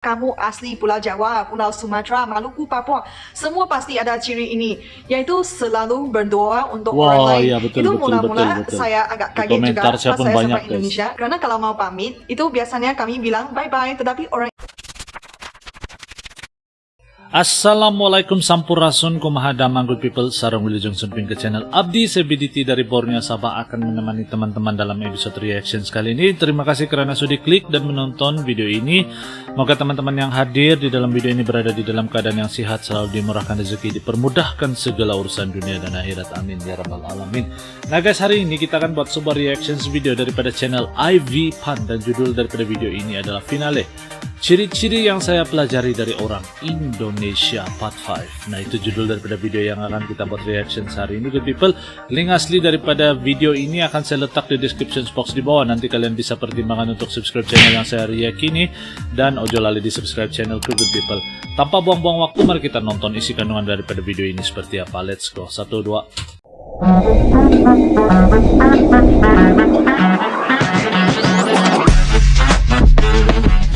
Kamu asli Pulau Jawa, Pulau Sumatera, Maluku, Papua, semua pasti ada ciri ini, yaitu selalu berdoa untuk orang lain. Iya, betul, Itu betul, mula-mula betul. saya agak kaget juga pas saya sampai Indonesia, karena kalau mau pamit, itu biasanya kami bilang bye-bye, tetapi orang Assalamualaikum sampurasun kumahadamang good people. Sarang Wilujeng Sumping ke channel Abdi CBDT dari Borneo Sabah akan menemani teman-teman dalam episode reaction kali ini. Terima kasih karena sudah klik dan menonton video ini. Moga teman-teman yang hadir di dalam video ini berada di dalam keadaan yang sehat, selalu dimurahkan rezeki, dipermudahkan segala urusan dunia dan akhirat. Amin ya rabbal alamin. Nah guys, hari ini kita akan buat sebuah reaction video daripada channel IV Pan, dan judul daripada video ini adalah Finale. Ciri-ciri yang saya pelajari dari orang Indonesia Part 5. Nah, itu judul daripada video yang akan kita buat reaction hari ini, good people. Link asli daripada video ini akan saya letak di description box di bawah. Nanti kalian bisa pertimbangkan untuk subscribe channel yang saya react ini, dan ojo lali di subscribe channelku, good people. Tanpa buang-buang waktu, mari kita nonton isi kandungan daripada video ini seperti apa. Let's go. 1, 2.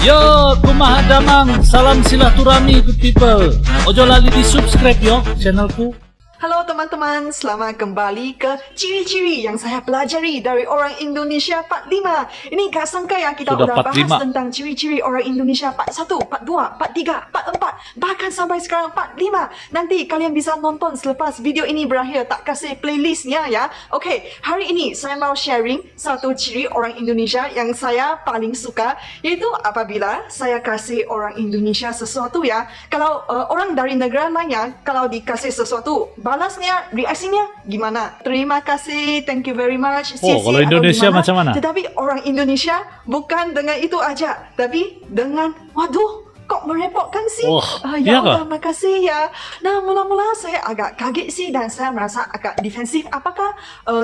Yo, kumaha damang, salam silaturahmi good people. Ojo lali di subscribe yo channelku. Halo teman-teman, selamat kembali ke ciri-ciri yang saya pelajari dari orang Indonesia Part 5. Ini gak sangka ya kita Sudah udah Part bahas 5. tentang ciri-ciri orang Indonesia Part 1, Part 2, Part 3, Part 4, bahkan sampai sekarang Part 5. Nanti kalian bisa nonton selepas video ini berakhir, tak kasih playlistnya ya. Oke, hari ini saya mau sharing satu ciri orang Indonesia yang saya paling suka, yaitu apabila saya kasih orang Indonesia sesuatu ya. Kalau orang dari negara lainnya, kalau dikasih sesuatu, balasnya, reaksinya gimana? Terima kasih, thank you very much. Kalau Indonesia macam mana? Tetapi orang Indonesia bukan dengan itu aja, tapi dengan waduh, kok merepotkan sih? Ya Allah, makasih ya. Nah, mula-mula saya agak kaget sih, dan saya merasa agak defensif. Apakah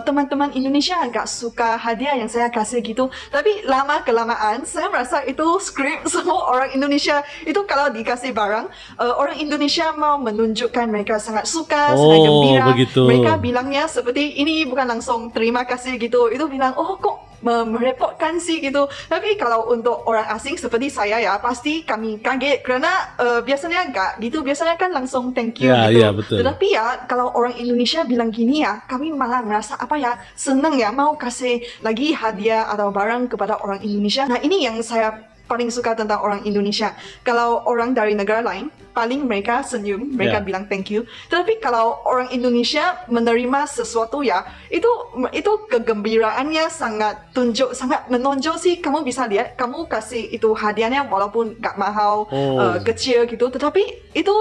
teman-teman Indonesia agak suka hadiah yang saya kasih gitu? Tapi lama-kelamaan saya merasa itu skrip. Semua orang Indonesia itu kalau dikasih barang, orang Indonesia mau menunjukkan mereka sangat suka, sangat gembira. Begitu. Mereka bilangnya seperti ini, bukan langsung terima kasih gitu. Itu bilang, oh kok merepotkan sih gitu. Tapi kalau untuk orang asing seperti saya ya, pasti kami kaget karena biasanya enggak gitu. Biasanya kan langsung thank you gitu. Betul. Tetapi ya kalau orang Indonesia bilang gini ya, kami malah merasa apa ya, senang ya, mau kasih lagi hadiah atau barang kepada orang Indonesia. Nah, ini yang saya paling suka tentang orang Indonesia. Kalau orang dari negara lain, paling mereka senyum, mereka bilang thank you. Tetapi kalau orang Indonesia menerima sesuatu ya, itu kegembiraannya sangat tunjuk, sangat menonjol sih. Kamu bisa lihat, kamu kasih itu hadiahnya walaupun gak mahal, kecil gitu. Tetapi itu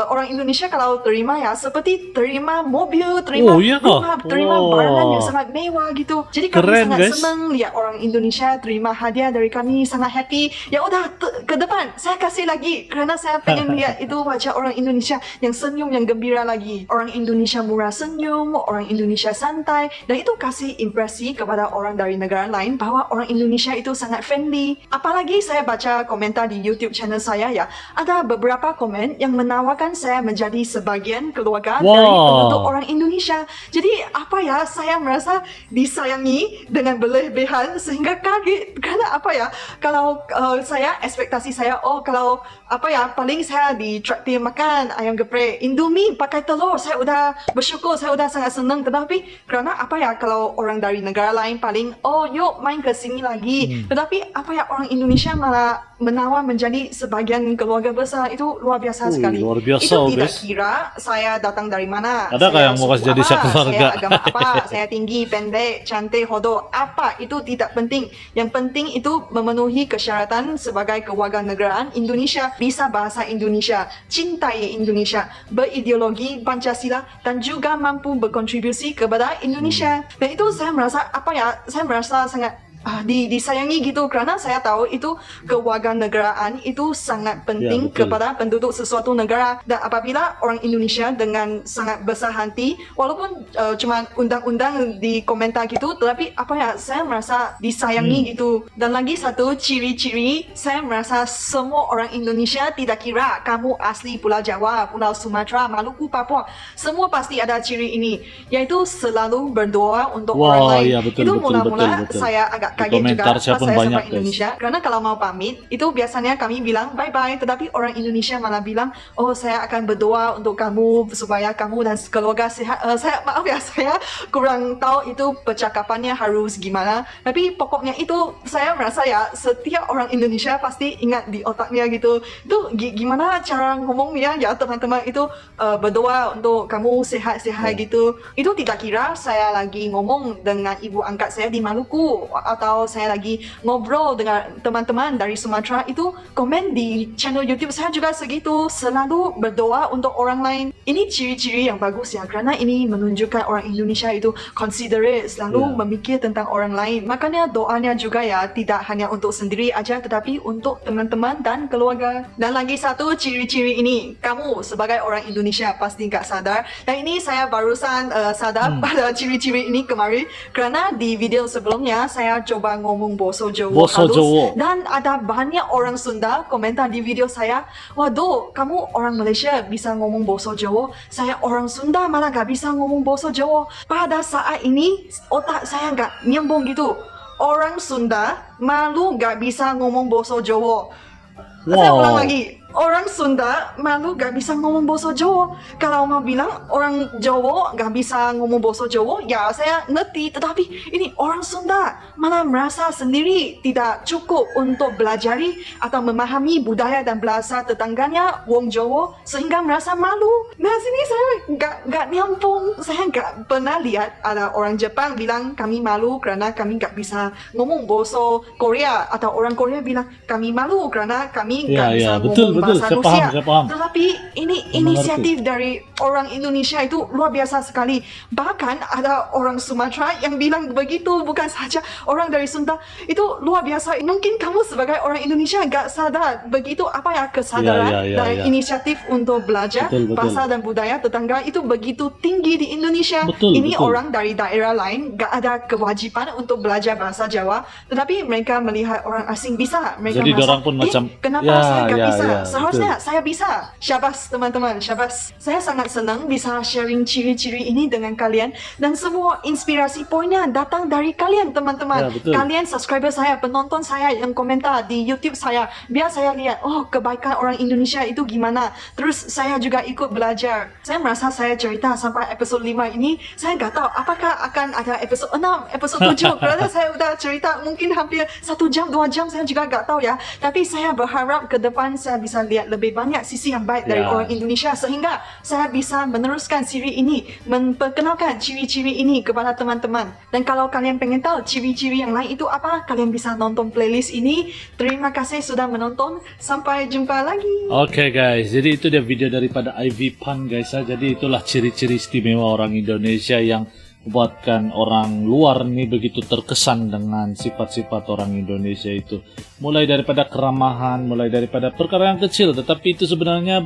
orang Indonesia kalau terima ya, seperti terima mobil, terima rumah, terima barang yang sangat mewah gitu. Jadi kami sangat senang lihat orang Indonesia terima hadiah dari kami, sangat happy. Ya udah, ke depan saya kasih lagi karena saya pengen lihat itu wajah orang Indonesia yang senyum, yang gembira lagi. Orang Indonesia murah senyum, orang Indonesia santai, dan itu kasih impresi kepada orang dari negara lain bahwa orang Indonesia itu sangat friendly. Apalagi saya baca komentar di YouTube channel saya ya, ada beberapa komen yang menawarkan saya menjadi sebagian keluarga dari penduduk orang Indonesia. Jadi apa ya, saya merasa disayangi dengan berlebihan sehingga kaget. Karena apa ya, kalau saya ekspektasi saya, kalau apa ya, paling saya ditraktir makan ayam geprek, Indomie pakai telur, saya udah bersyukur, saya udah sangat senang. Tetapi karena apa ya, kalau orang dari negara lain paling yuk main ke sini lagi. Tetapi apa ya, orang Indonesia malah menawar menjadi sebagian keluarga besar. Itu luar biasa sekali. Luar biasa, itu tidak kira saya datang dari mana, ada kayak yang mau kasih jadi keluarga, saya agama apa, saya tinggi, pendek, cantik, hodoh, apa itu tidak penting. Yang penting itu memenuhi kesyaratan sebagai kewarganegaraan Indonesia, bisa bahasa Indonesia, cintai Indonesia, berideologi Pancasila, dan juga mampu berkontribusi kepada Indonesia. Dan itu saya merasa apa ya, saya merasa sangat disayangi gitu, karena saya tahu itu kewarganegaraan itu sangat penting kepada penduduk sesuatu negara. Dan apabila orang Indonesia dengan sangat besar hati, walaupun cuma undang-undang di komentar gitu, tetapi apa ya, saya merasa disayangi gitu. Dan lagi satu ciri-ciri, saya merasa semua orang Indonesia, tidak kira kamu asli Pulau Jawa, Pulau Sumatera, Maluku, Papua, semua pasti ada ciri ini, yaitu selalu berdoa untuk orang lain. Itu mula-mula saya agak agak kaget juga komentar pas saya pun saya banyak, sampai guys. Indonesia. Karena kalau mau pamit, itu biasanya kami bilang bye-bye. Tetapi orang Indonesia malah bilang, oh saya akan berdoa untuk kamu supaya kamu dan keluarga sehat. Maaf ya, saya kurang tahu itu percakapannya harus gimana. Tapi pokoknya itu saya merasa ya setiap orang Indonesia pasti ingat di otaknya gitu. Itu gimana cara ngomongnya ya teman-teman itu berdoa untuk kamu sehat-sehat gitu. Itu tidak kira saya lagi ngomong dengan ibu angkat saya di Maluku atau saya lagi ngobrol dengan teman-teman dari Sumatera, itu komen di channel YouTube saya juga segitu, selalu berdoa untuk orang lain. Ini ciri-ciri yang bagus ya, karena ini menunjukkan orang Indonesia itu considerate, selalu memikir tentang orang lain. Makanya doanya juga ya tidak hanya untuk sendiri aja, tetapi untuk teman-teman dan keluarga. Dan lagi satu ciri-ciri ini, kamu sebagai orang Indonesia pasti nggak sadar. Dan ini saya barusan sadar pada ciri-ciri ini kemarin, karena di video sebelumnya saya coba ngomong bahasa Jawa halus, dan ada banyak orang Sunda komentar di video saya, waduh kamu orang Malaysia bisa ngomong bahasa Jawa, saya orang Sunda malah gak bisa ngomong bahasa Jawa. Pada saat ini otak saya gak nyambung gitu, orang Sunda malu gak bisa ngomong bahasa Jawa. Saya ulang lagi, orang Sunda malu gak bisa ngomong bahasa Jawa. Kalau mau bilang orang Jawa gak bisa ngomong bahasa Jawa, ya saya ngerti. Tetapi ini orang Sunda malah merasa sendiri tidak cukup untuk belajar atau memahami budaya dan bahasa tetangganya wong Jawa, sehingga merasa malu. Nah sini saya gak nyambung. Saya gak pernah lihat ada orang Jepang bilang kami malu karena kami gak bisa ngomong bahasa Korea, atau orang Korea bilang kami malu karena kami gak bisa ngomong bahasa Rusia. Tetapi ini inisiatif dari orang Indonesia itu luar biasa sekali. Bahkan ada orang Sumatera yang bilang begitu, bukan saja orang dari Sunda. Itu luar biasa. Mungkin kamu sebagai orang Indonesia gak sadar begitu apa ya kesadaran dari inisiatif untuk belajar bahasa dan budaya tetangga itu begitu tinggi di Indonesia. Ini orang dari daerah lain gak ada kewajiban untuk belajar bahasa Jawa, tetapi mereka melihat orang asing bisa. Mereka jadi merasa, orang pun macam kenapa saya gak bisa? Seharusnya saya bisa. Syabas teman-teman, syabas. Saya sangat senang bisa sharing ciri-ciri ini dengan kalian, dan semua inspirasi poinnya datang dari kalian teman-teman. Kalian subscriber saya, penonton saya yang komentar di YouTube saya, biar saya lihat oh kebaikan orang Indonesia itu gimana. Terus saya juga ikut belajar. Saya merasa saya cerita sampai episode 5 ini, saya gak tahu apakah akan ada episode 6, episode 7. Kerana saya udah cerita mungkin hampir 1 jam, 2 jam, saya juga gak tahu ya. Tapi saya berharap ke depan saya bisa lihat lebih banyak sisi yang baik dari orang Indonesia, sehingga saya bisa meneruskan siri ini, memperkenalkan ciri-ciri ini kepada teman-teman. Dan kalau kalian pengen tahu ciri-ciri yang lain itu apa, kalian bisa nonton playlist ini. Terima kasih sudah menonton, sampai jumpa lagi. Oke guys, jadi itu dia video daripada Ivy Pan guys ya. Jadi itulah ciri-ciri istimewa orang Indonesia yang buatkan orang luar nih begitu terkesan dengan sifat-sifat orang Indonesia itu. Mulai daripada keramahan, mulai daripada perkara yang kecil, tetapi itu sebenarnya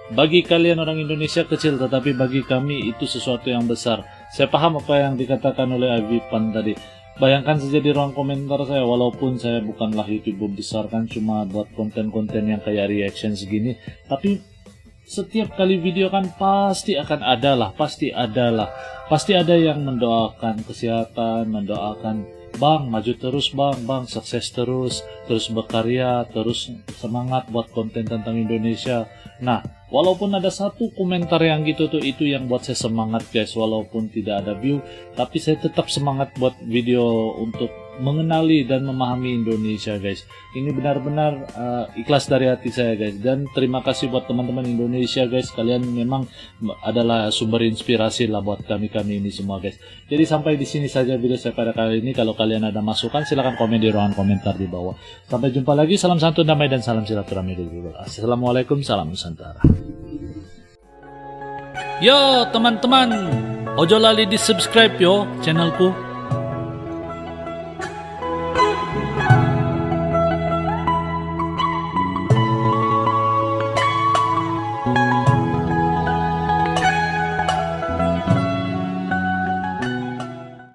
bagi kalian orang Indonesia kecil, tetapi bagi kami itu sesuatu yang besar. Saya paham apa yang dikatakan oleh Ivy Pan tadi. Bayangkan saja di ruang komentar saya, walaupun saya bukanlah YouTuber besar kan, cuma buat konten-konten yang kayak reaction segini, tapi setiap kali video kan pasti akan ada lah, pasti ada yang mendoakan kesehatan, mendoakan bang maju terus, bang sukses terus berkarya, terus semangat buat konten tentang Indonesia. Nah, walaupun ada satu komentar yang gitu tuh, itu yang buat saya semangat guys. Walaupun tidak ada view, tapi saya tetap semangat buat video untuk mengenali dan memahami Indonesia guys. Ini benar-benar ikhlas dari hati saya guys. Dan terima kasih buat teman-teman Indonesia guys. Kalian memang adalah sumber inspirasi lah buat kami ini semua guys. Jadi sampai di sini saja video saya pada kali ini. Kalau kalian ada masukan silahkan komen di ruangan komentar di bawah. Sampai jumpa lagi. Salam santun, damai, dan salam silaturahmi dulu. Assalamualaikum, salam Nusantara. Yo teman-teman, ojo lali di subscribe yo channelku.